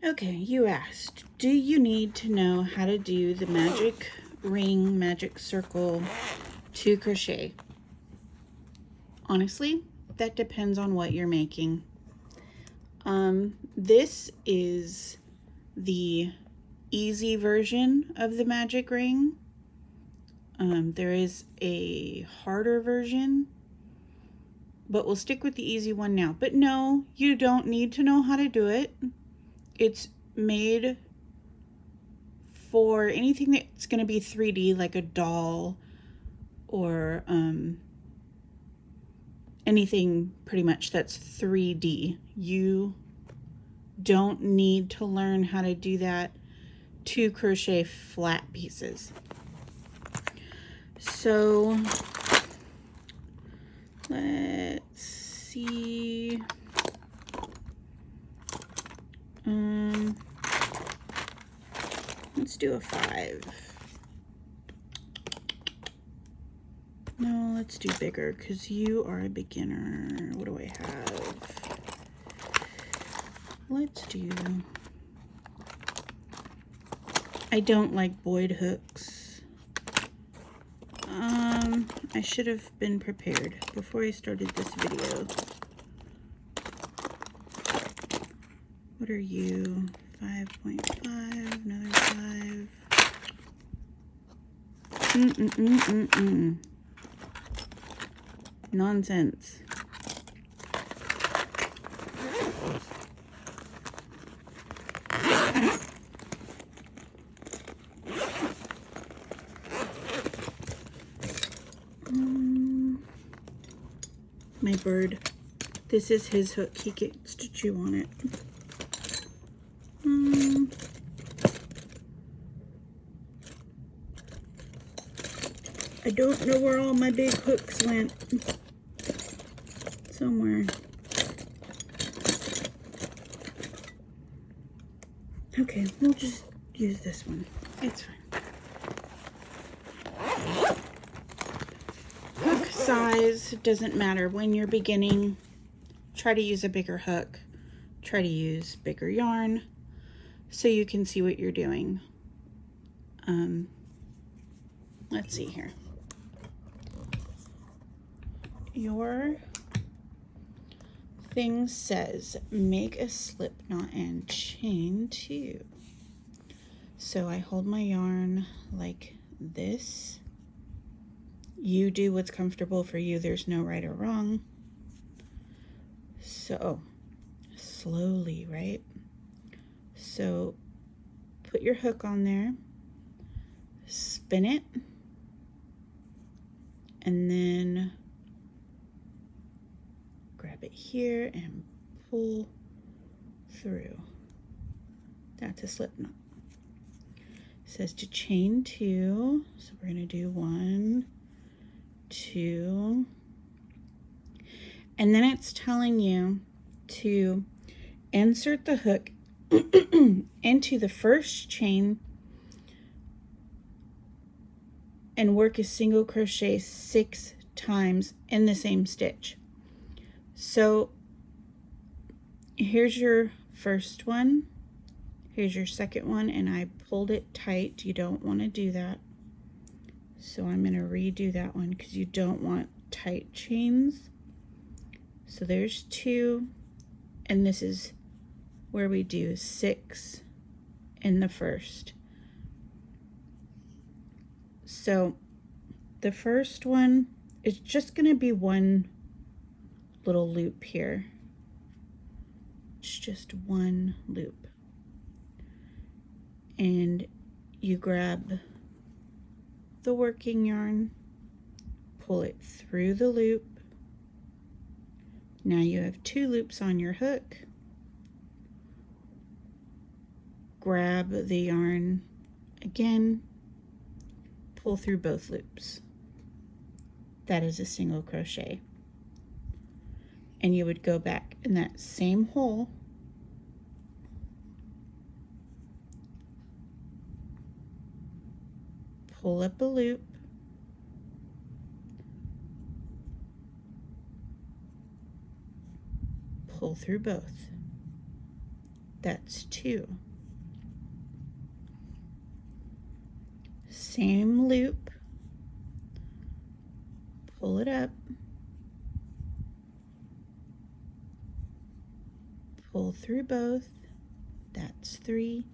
Okay, you asked, do you need to know how to do the magic ring, magic circle 2 crochet? Honestly, that depends on what you're making. This is the easy version of the magic ring. There is a harder version, but we'll stick with the easy one now. But no, you don't need to know how to do it. It's made for anything that's going to be 3D, like a doll or anything pretty much that's 3D. You don't need to learn how to do that to crochet flat pieces. So let's see. Let's do a 5. No, let's do bigger because you are a beginner. What do I have? Let's do... I don't like Boyd hooks. I should have been prepared before I started this video. What are you? 5.5, another 5. Nonsense. My bird. This is his hook. He gets to chew on it. I don't know where all my big hooks went. Somewhere. Okay, we'll just use this one. It's fine. Hook size doesn't matter. When you're beginning, try to use a bigger hook. Try to use bigger yarn so you can see what you're doing. Let's see here. Your thing says make a slip knot and chain 2. So I hold my yarn like this. You do what's comfortable for you. There's no right or wrong. So slowly, right? So put your hook on there, spin it, and then grab it here and pull through. That's a slip knot. It says to chain 2, so we're going to do 1, 2, and then it's telling you to insert the hook into the first chain and work a single crochet 6 times in the same stitch. So here's your first one, here's your second one, and I pulled it tight. You don't want to do that. So I'm going to redo that one because you don't want tight chains. So there's 2, and this is where we do 6 in the first. So the first one is just going to be one little loop here. It's just one loop. And you grab the working yarn, pull it through the loop. Now you have 2 loops on your hook. Grab the yarn again, pull through both loops. That is a single crochet. And you would go back in that same hole, pull up a loop, pull through both. That's 2. Same loop, pull it up, pull through both, that's 3.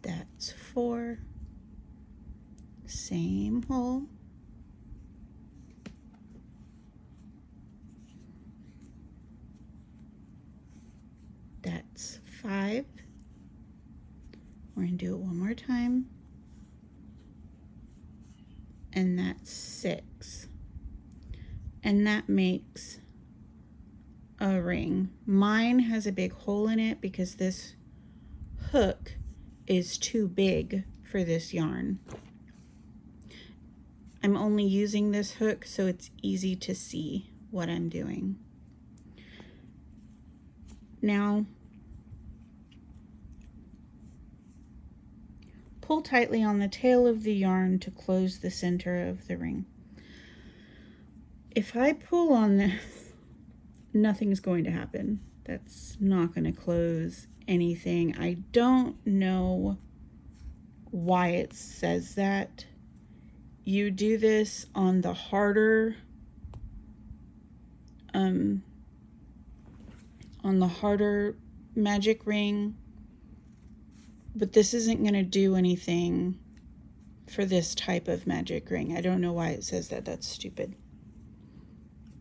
That's 4. Same hole. That's 5. We're going to do it one more time. And that's 6. And that makes a ring. Mine has a big hole in it because this hook is too big for this yarn. I'm only using this hook so it's easy to see what I'm doing. Now, pull tightly on the tail of the yarn to close the center of the ring. If I pull on this, nothing's going to happen. That's not going to close anything. I don't know why it says that. You do this on the harder magic ring, but this isn't going to do anything for this type of magic ring. I don't know why it says that. That's stupid.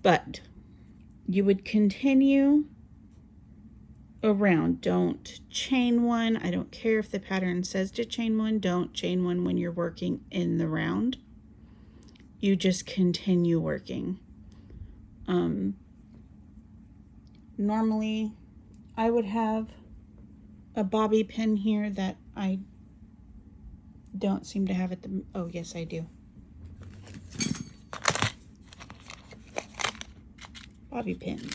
But you would continue around. Don't chain one. I don't care if the pattern says to chain one. Don't chain one when you're working in the round. You just continue working. Normally I would have a bobby pin here that I don't seem to have at the, oh yes I do. Bobby pin.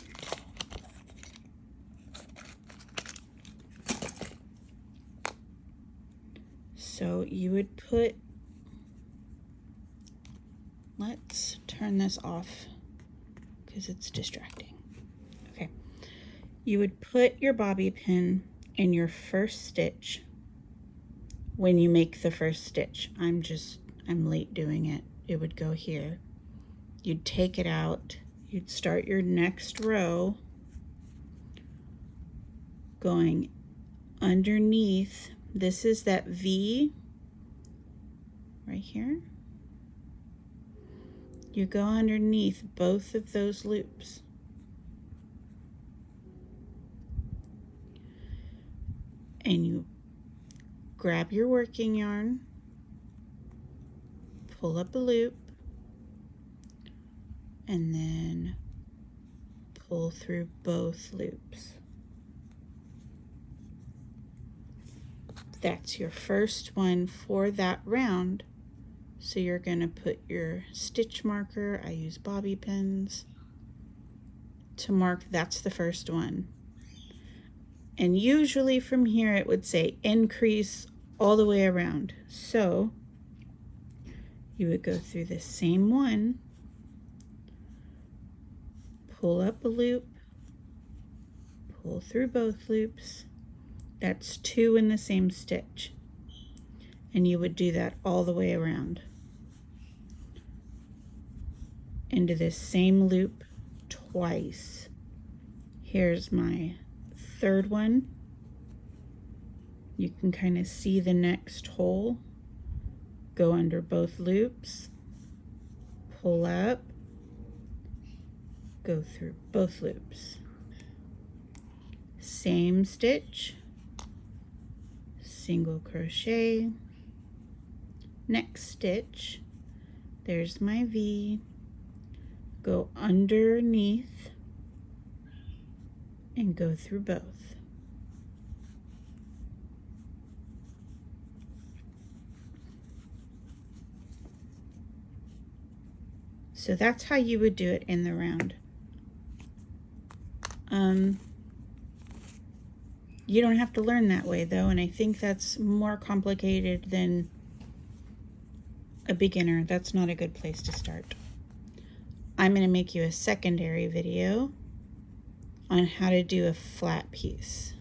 So you would put, let's turn this off because it's distracting. Okay. You would put your bobby pin in your first stitch when you make the first stitch. I'm late doing it. It would go here. You'd take it out. You'd start your next row going underneath. This is that V right here. You go underneath both of those loops. And you grab your working yarn, pull up a loop, and then pull through both loops. That's your first one for that round. So you're going to put your stitch marker. I use bobby pins to mark that's the first one. And usually from here it would say increase all the way around. So you would go through the same one, pull up a loop, pull through both loops. That's 2 in the same stitch. And you would do that all the way around into this same loop twice. Here's my third one. You can kind of see the next hole. Go under both loops, pull up, go through both loops. Same stitch, single crochet, next stitch, there's my V, go underneath and go through both. So that's how you would do it in the round. You don't have to learn that way though, and I think that's more complicated than a beginner. That's not a good place to start. I'm going to make you a secondary video on how to do a flat piece.